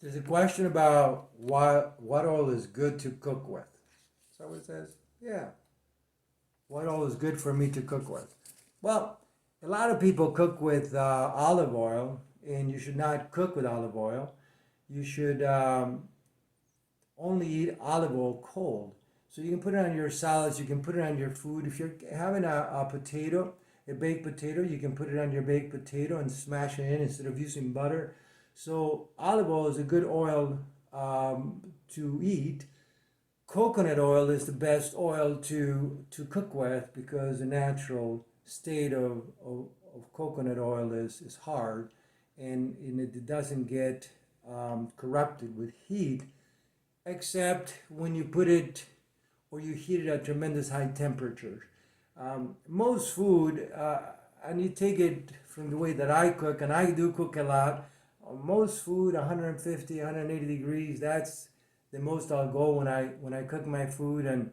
There's a question about what oil is good to cook with. So it says, yeah, what oil is good for me to cook with? Well, a lot of people cook with olive oil, and you should not cook with olive oil. You should only eat olive oil cold. So you can put it on your salads, you can put it on your food. If you're having a potato, a baked potato, you can put it on your baked potato and smash it in instead of using butter. So olive oil is a good oil to eat. Coconut oil is the best oil to cook with because the natural state of coconut oil is hard and it doesn't get corrupted with heat except when you put it or you heat it at tremendous high temperatures. Most food, and you take it from the way that I cook, and I do cook a lot, most food 150, 180 degrees, that's the most I'll go when I cook my food, and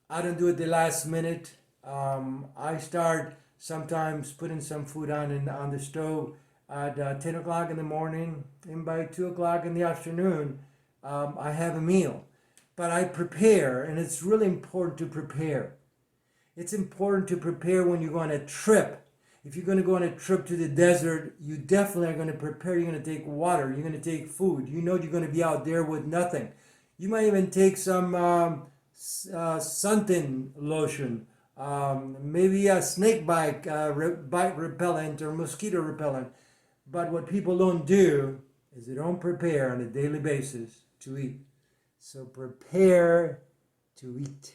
I don't do it the last minute. I start sometimes putting some food on the stove at 10 o'clock in the morning, and by 2 o'clock in the afternoon, I have a meal. But I prepare, and it's really important to prepare. It's important to prepare when you go on a trip. If you're going to go on a trip to the desert, you definitely are going to prepare. You're going to take water. You're going to take food. You know you're going to be out there with nothing. You might even take some suntan lotion, maybe a snake bite repellent or mosquito repellent. But what people don't do is they don't prepare on a daily basis to eat. So prepare to eat.